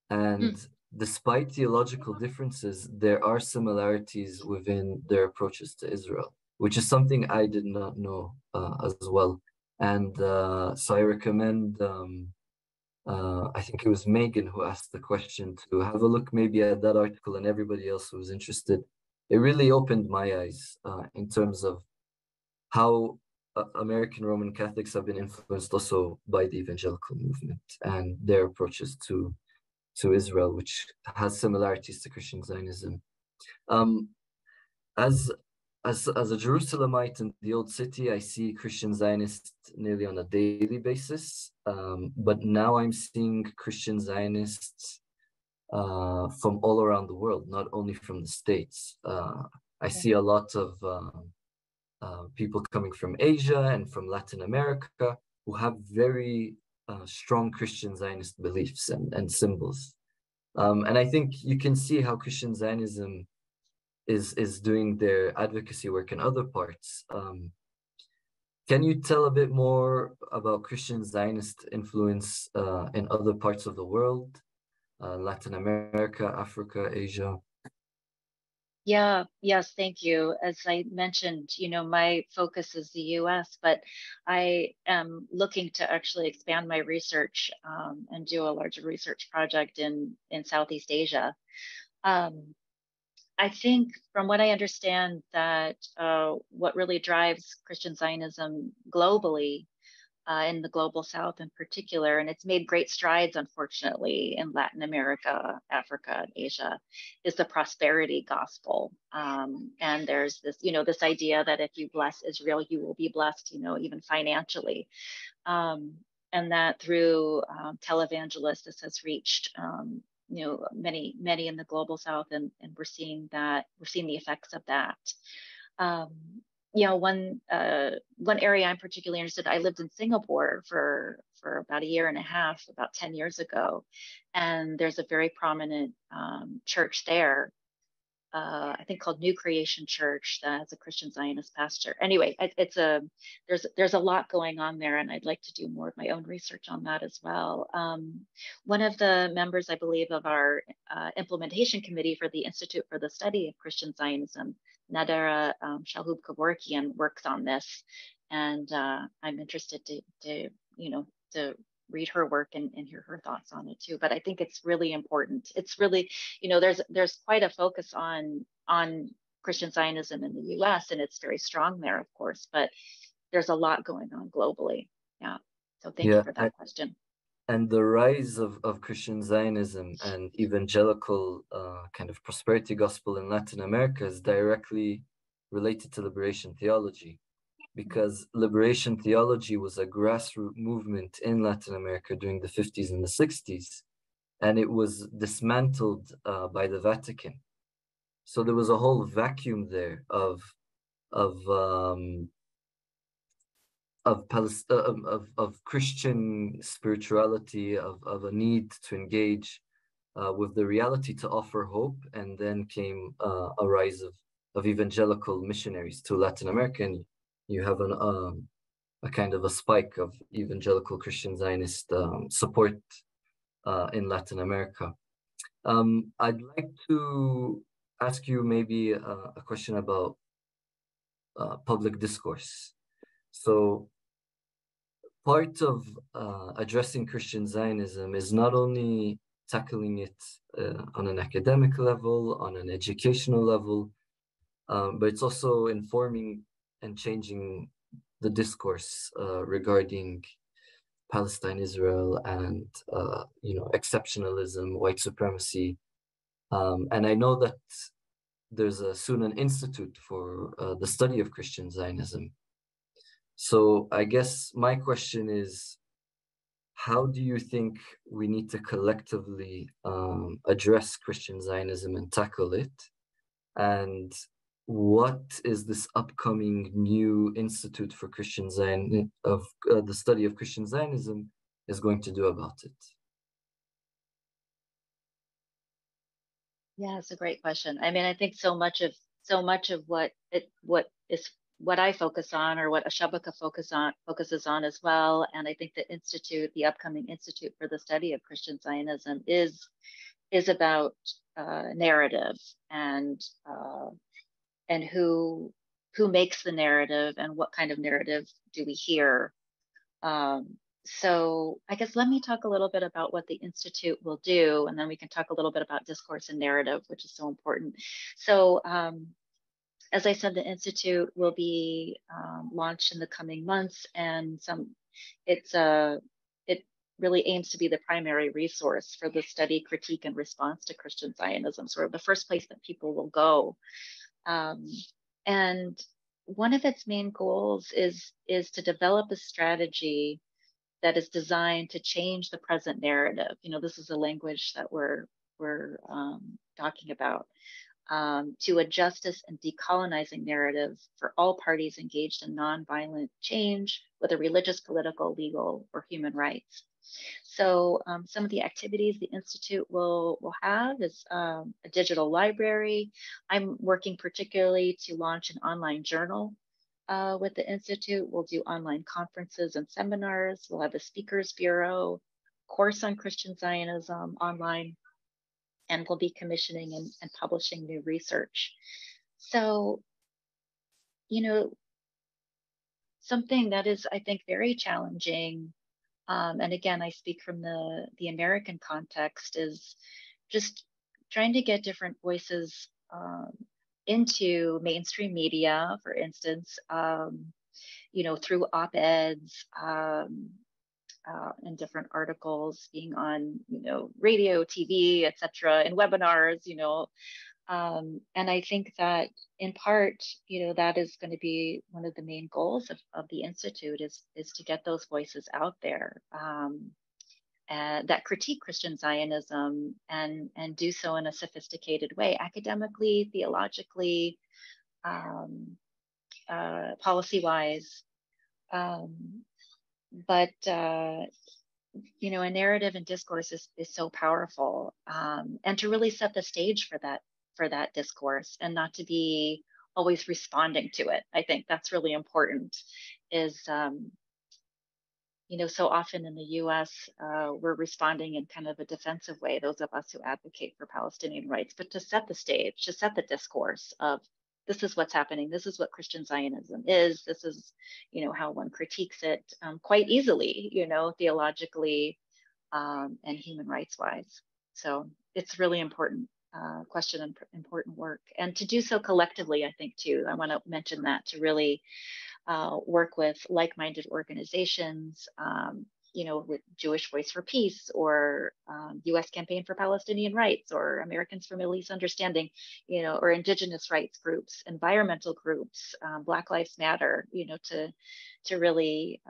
And despite theological differences, there are similarities within their approaches to Israel, which is something I did not know as well. And so I recommend, I think it was Megan who asked the question, to have a look maybe at that article, and everybody else who was interested. It really opened my eyes in terms of how American Roman Catholics have been influenced also by the evangelical movement and their approaches to Israel, which has similarities to Christian Zionism. As a Jerusalemite in the Old City, I see Christian Zionists nearly on a daily basis. But now I'm seeing Christian Zionists from all around the world, not only from the States. I see a lot of people coming from Asia and from Latin America who have very strong Christian Zionist beliefs and symbols. And I think you can see how Christian Zionism is doing their advocacy work in other parts. Can you tell a bit more about Christian Zionist influence in other parts of the world, Latin America, Africa, Asia? Yes, thank you. As I mentioned, my focus is the US, but I am looking to actually expand my research and do a larger research project in Southeast Asia. I think from what I understand that what really drives Christian Zionism globally, in the global South in particular, and it's made great strides, unfortunately, in Latin America, Africa, and Asia, is the prosperity gospel. And there's this, this idea that if you bless Israel, you will be blessed, even financially. And that through televangelists, this has reached many in the global South, and we're seeing the effects of that. One area I'm particularly interested. I lived in Singapore for about a year and a half, about 10 years ago, and there's a very prominent church there, I think called New Creation Church, that has a Christian Zionist pastor. Anyway, there's a lot going on there, and I'd like to do more of my own research on that as well. One of the members, I believe, of our implementation committee for the Institute for the Study of Christian Zionism, Nadara Shalhub Kevorkian, works on this, and I'm interested to read her work and hear her thoughts on it too. But I think it's really important. It's really, there's quite a focus on Christian Zionism in the US, and it's very strong there, of course, but there's a lot going on globally. Yeah. So thank you for that question. And the rise of Christian Zionism and evangelical kind of prosperity gospel in Latin America is directly related to liberation theology, because liberation theology was a grassroots movement in Latin America during the 50s and the 60s, and it was dismantled by the Vatican. So there was a whole vacuum there of of Christian spirituality, of a need to engage with the reality to offer hope, and then came a rise of evangelical missionaries to Latin America, and you have a kind of a spike of evangelical Christian Zionist support in Latin America. I'd like to ask you maybe a question about public discourse. So part of addressing Christian Zionism is not only tackling it on an academic level, on an educational level, but it's also informing and changing the discourse regarding Palestine, Israel, and exceptionalism, white supremacy. And I know that there's soon an institute for the study of Christian Zionism. So I guess my question is, how do you think we need to collectively address Christian Zionism and tackle it? And what is this upcoming new Institute for Christian Zionism of the study of Christian Zionism is going to do about it? Yeah, it's a great question. I mean, I think so much of what I focus on, or what Ashabaka focuses on as well. And I think the upcoming Institute for the Study of Christian Zionism is about narrative and who makes the narrative and what kind of narrative do we hear. So I guess let me talk a little bit about what the Institute will do, and then we can talk a little bit about discourse and narrative, which is so important. So as I said, the Institute will be launched in the coming months, and it really aims to be the primary resource for the study, critique, and response to Christian Zionism, sort of the first place that people will go. And one of its main goals is to develop a strategy that is designed to change the present narrative. This is the language that we're talking about, to a justice and decolonizing narrative for all parties engaged in nonviolent change, whether religious, political, legal, or human rights. So some of the activities the Institute will have is a digital library. I'm working particularly to launch an online journal with the Institute. We'll do online conferences and seminars. We'll have a speakers bureau, course on Christian Zionism online, and we'll be commissioning and publishing new research. So, something that is, I think, very challenging, and again, I speak from the American context, is just trying to get different voices into mainstream media, for instance, through op-eds and different articles, being on, radio, TV, etc., and webinars, and I think that in part, that is going to be one of the main goals of the Institute is to get those voices out there that critique Christian Zionism and do so in a sophisticated way, academically, theologically, policy-wise. But a narrative and discourse is so powerful, and to really set the stage for that discourse, and not to be always responding to it. I think that's really important. Is so often in the U.S. We're responding in kind of a defensive way, those of us who advocate for Palestinian rights, but to set the stage, to set the discourse of, this is what's happening. This is what Christian Zionism is. This is, how one critiques it quite easily, theologically and human rights wise. So it's really important question and important work. And to do so collectively, I think too, I want to mention that, to really work with like-minded organizations, with Jewish Voice for Peace, or U.S. Campaign for Palestinian Rights, or Americans for Middle East Understanding, or indigenous rights groups, environmental groups, Black Lives Matter, to really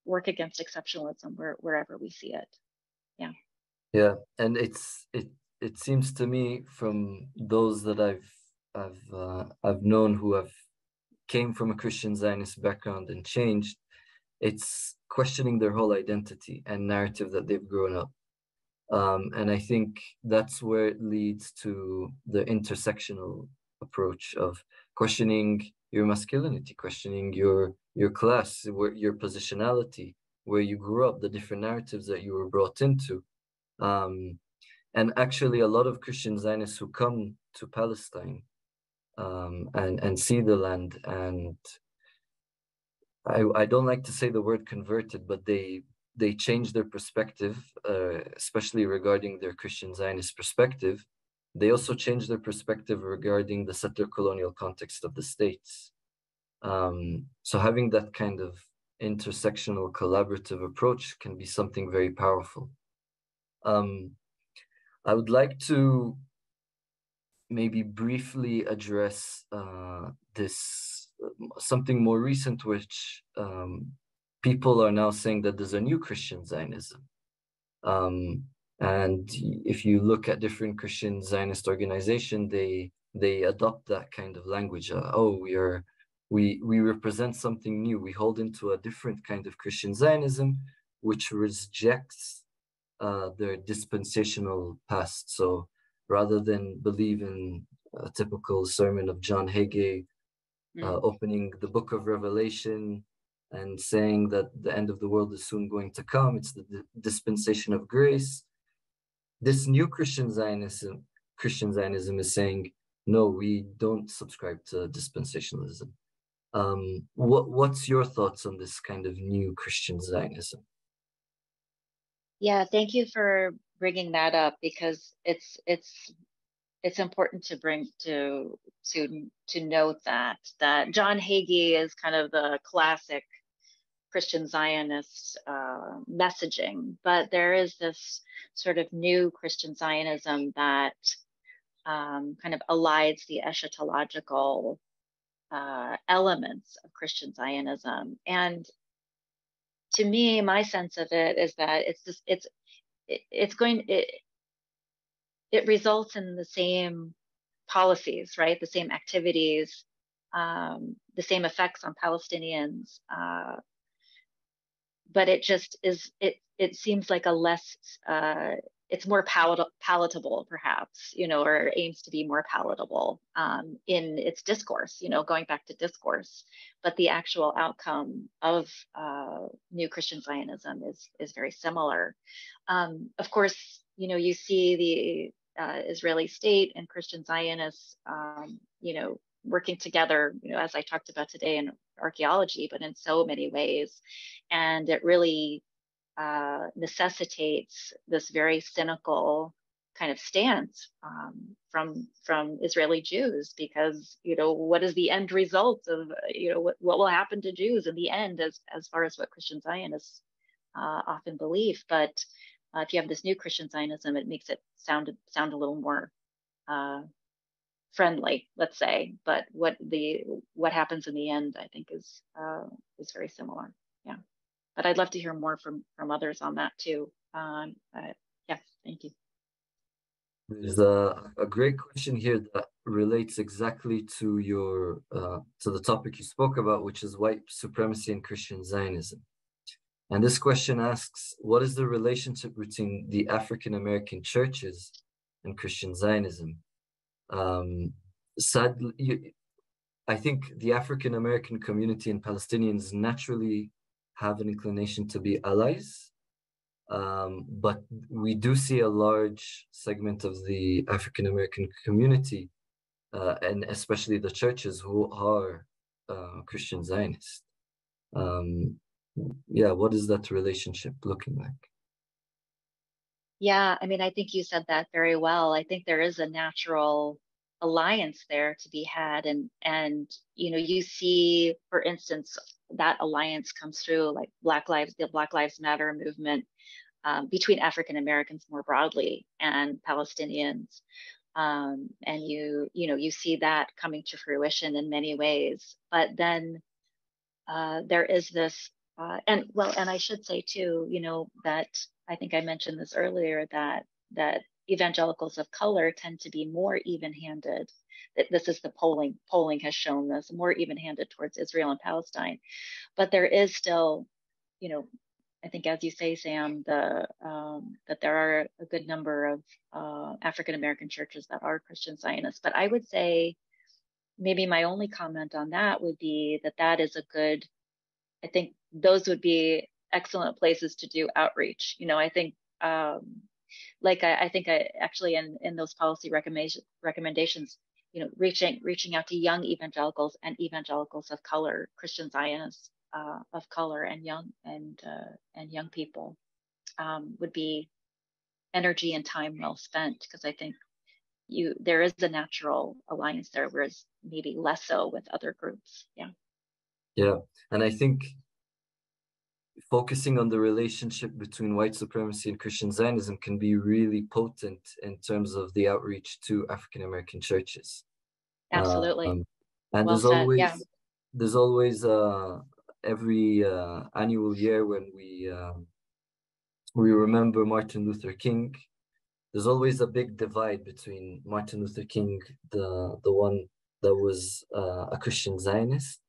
work against exceptionalism wherever we see it. Yeah. Yeah, and it seems to me, from those that I've known who have came from a Christian Zionist background and changed, it's questioning their whole identity and narrative that they've grown up. And I think that's where it leads to the intersectional approach of questioning your masculinity, questioning your class, your positionality, where you grew up, the different narratives that you were brought into. And actually, a lot of Christian Zionists who come to Palestine and see the land, and I don't like to say the word converted, but they change their perspective, especially regarding their Christian Zionist perspective. They also change their perspective regarding the settler colonial context of the states. So having that kind of intersectional collaborative approach can be something very powerful. I would like to maybe briefly address this something more recent, which people are now saying that there's a new Christian Zionism. And if you look at different Christian Zionist organizations, they adopt that kind of language. We represent something new. We hold into a different kind of Christian Zionism, which rejects their dispensational past. So rather than believe in a typical sermon of John Hagee, opening the book of Revelation and saying that the end of the world is soon going to come, it's the dispensation of grace. This new Christian Zionism is saying, no, we don't subscribe to dispensationalism. What's your thoughts on this kind of new Christian Zionism? Yeah, thank you for bringing that up, because it's important to bring to note that John Hagee is kind of the classic Christian Zionist messaging, but there is this sort of new Christian Zionism that kind of elides the eschatological elements of Christian Zionism. And to me, my sense of it is that it results in the same policies, right? The same activities, the same effects on Palestinians. But it just is, it seems like a less, it's more palatable, perhaps, or aims to be more palatable in its discourse, going back to discourse. But the actual outcome of new Christian Zionism is very similar. Of course, you see the Israeli state and Christian Zionists, working together, as I talked about today in archaeology, but in so many ways. And it really necessitates this very cynical kind of stance from Israeli Jews, because what is the end result of what will happen to Jews in the end, as far as what Christian Zionists often believe. But if you have this new Christian Zionism, it makes it sound a little more friendly, let's say. But what happens in the end, I think, is very similar. Yeah. But I'd love to hear more from others on that too. Yeah, thank you. There's a great question here that relates exactly to your to the topic you spoke about, which is white supremacy and Christian Zionism. And this question asks, what is the relationship between the African American churches and Christian Zionism? Sadly, I think the African American community and Palestinians naturally have an inclination to be allies, but we do see a large segment of the African American community, and especially the churches, who are Christian Zionists. Yeah, what is that relationship looking like? Yeah, I mean, I think you said that very well. I think there is a natural alliance there to be had, and you see, for instance, that alliance comes through like the Black Lives Matter movement between African Americans more broadly and Palestinians, and you see that coming to fruition in many ways. But then there is this, and I should say too, that I think I mentioned this earlier, that evangelicals of color tend to be more even-handed. This is the polling has shown this, more even-handed towards Israel and Palestine. But there is still I think, as you say, Sam, that there are a good number of African American churches that are Christian Zionists. But I would say maybe my only comment on that would be that is a good. I think those would be excellent places to do outreach. I think. I think actually in those policy recommendations, reaching out to young evangelicals and evangelicals of color, Christian Zionists of color, and young people would be energy and time well spent, because I think there is a natural alliance there, whereas maybe less so with other groups. Yeah, and I think focusing on the relationship between white supremacy and Christian Zionism can be really potent in terms of the outreach to African American churches. Absolutely. And well said. There's always every annual year when we remember Martin Luther King. There's always a big divide between Martin Luther King, the one that was a Christian Zionist,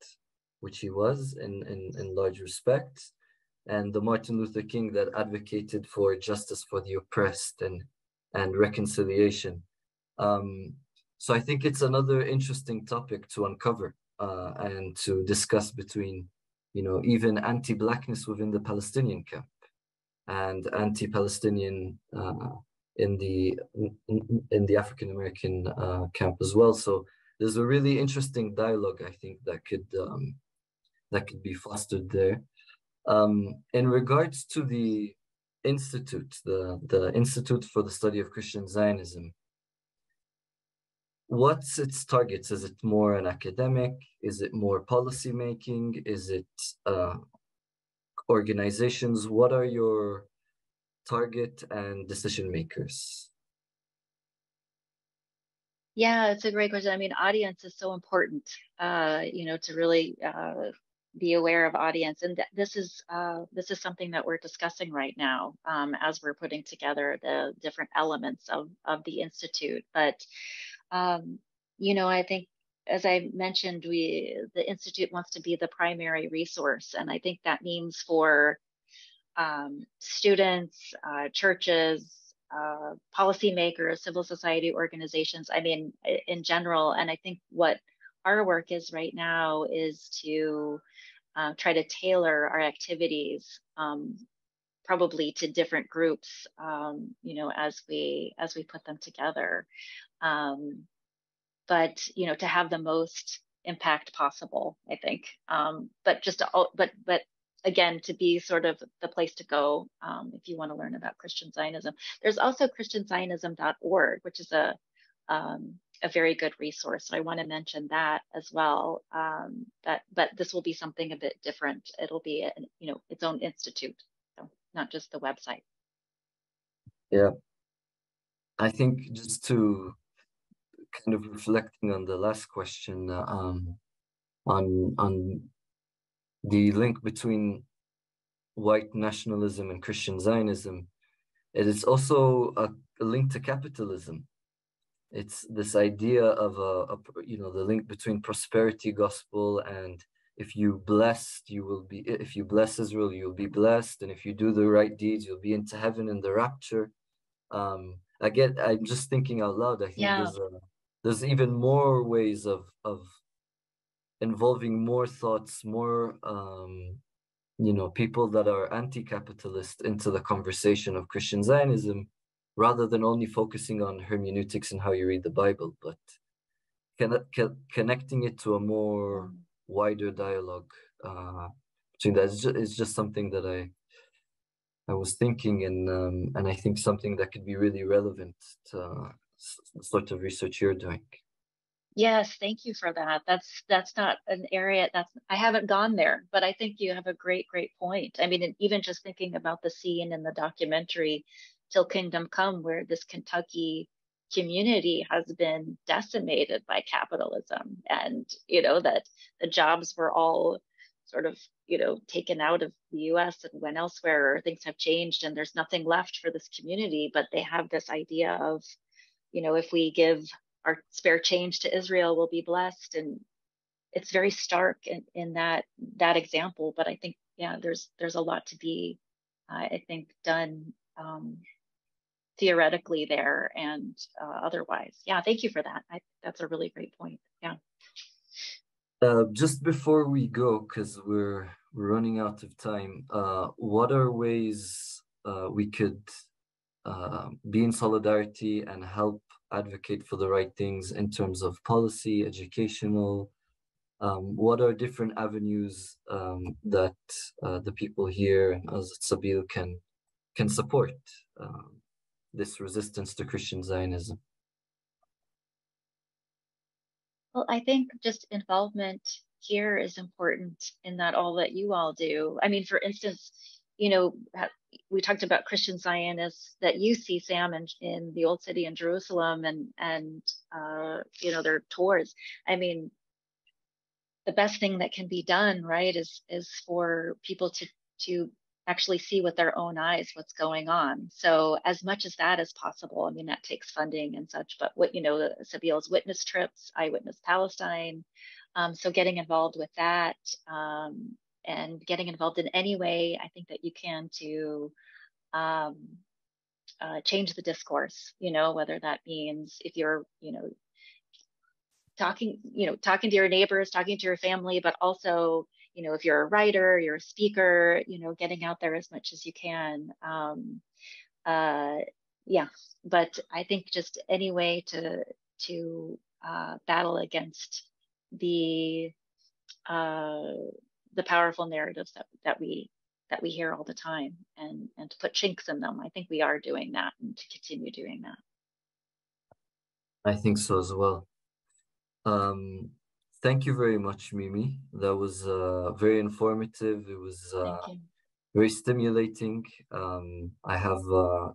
which he was in large respects, and the Martin Luther King that advocated for justice for the oppressed and reconciliation. So I think it's another interesting topic to uncover and to discuss between, even anti-Blackness within the Palestinian camp and anti-Palestinian in the African American camp as well. So there's a really interesting dialogue, I think, that could be fostered there. In regards to the institute, the Institute for the Study of Christian Zionism, what's its targets? Is it more an academic? Is it more policy making? Is it organizations? What are your target and decision makers? Yeah, it's a great question. I mean, audience is so important, to really be aware of audience. And this is something that we're discussing right now as we're putting together the different elements of the Institute. But, I think, as I mentioned, the Institute wants to be the primary resource. And I think that means for students, churches, policymakers, civil society organizations, I mean, in general. And I think what our work is right now is to try to tailor our activities probably to different groups, as we put them together. But, to have the most impact possible, I think. But again, to be sort of the place to go if you want to learn about Christian Zionism. There's also christianzionism.org, which is a very good resource. So I want to mention that as well. But this will be something a bit different. It'll be its own institute, so not just the website. Yeah, I think just to kind of reflecting on the last question on the link between white nationalism and Christian Zionism, it is also a link to capitalism. It's this idea of the link between prosperity gospel and if you bless Israel, you'll be blessed, and if you do the right deeds, you'll be into heaven in the rapture. I'm just thinking out loud. I think there's even more ways of involving more thoughts, more people that are anti-capitalist into the conversation of Christian Zionism, rather than only focusing on hermeneutics and how you read the Bible, but connecting it to a more wider dialogue between that. It's just something that I was thinking, and I think something that could be really relevant to the sort of research you're doing. Yes, thank you for that. That's not an area I haven't gone there, but I think you have a great point. I mean, and even just thinking about the scene in the documentary Till Kingdom Come, where this Kentucky community has been decimated by capitalism, and that the jobs were all sort of taken out of the US and went elsewhere, or things have changed and there's nothing left for this community. But they have this idea of, if we give our spare change to Israel, we'll be blessed. And it's very stark in that example. But I think, yeah, there's a lot to be, I think, done theoretically there and otherwise. Yeah, thank you for that. That's a really great point. Yeah. Just before we go, because we're running out of time, what are ways we could be in solidarity and help advocate for the right things in terms of policy, educational? What are different avenues that the people here and us at Sabil can support this resistance to Christian Zionism? Well, I think just involvement here is important in that all that you all do. I mean, for instance, we talked about Christian Zionists that you see, Sam, in the Old City in Jerusalem and their tours. I mean, the best thing that can be done, right, is for people to actually see with their own eyes what's going on. So as much as that is possible, I mean, that takes funding and such, but the Sabil's witness trips, Eyewitness Palestine. So getting involved with that and getting involved in any way, I think that you can to change the discourse, whether that means if you're, talking to your neighbors, talking to your family, but also, if you're a writer, you're a speaker, getting out there as much as you can. Yeah, but I think just any way to battle against the powerful narratives that we hear all the time and to put chinks in them. I think we are doing that and to continue doing that. I think so as well. Thank you very much, Mimi. That was very informative. It was very stimulating. I have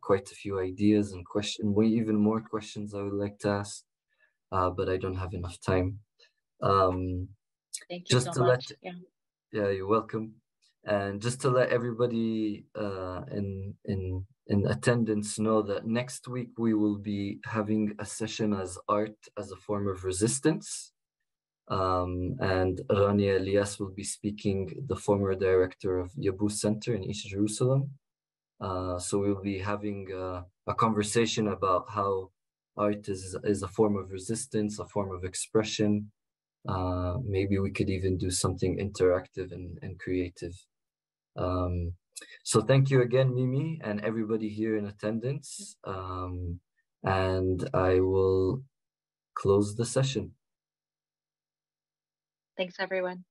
quite a few ideas and even more questions I would like to ask, but I don't have enough time. Thank you so much. Yeah, you're welcome. And just to let everybody in attendance know that next week we will be having a session as art as a form of resistance. And Rania Elias will be speaking, the former director of Yabus Center in East Jerusalem. So we'll be having a conversation about how art is a form of resistance, a form of expression. Maybe we could even do something interactive and creative. So thank you again, Mimi, and everybody here in attendance. And I will close the session. Thanks, everyone.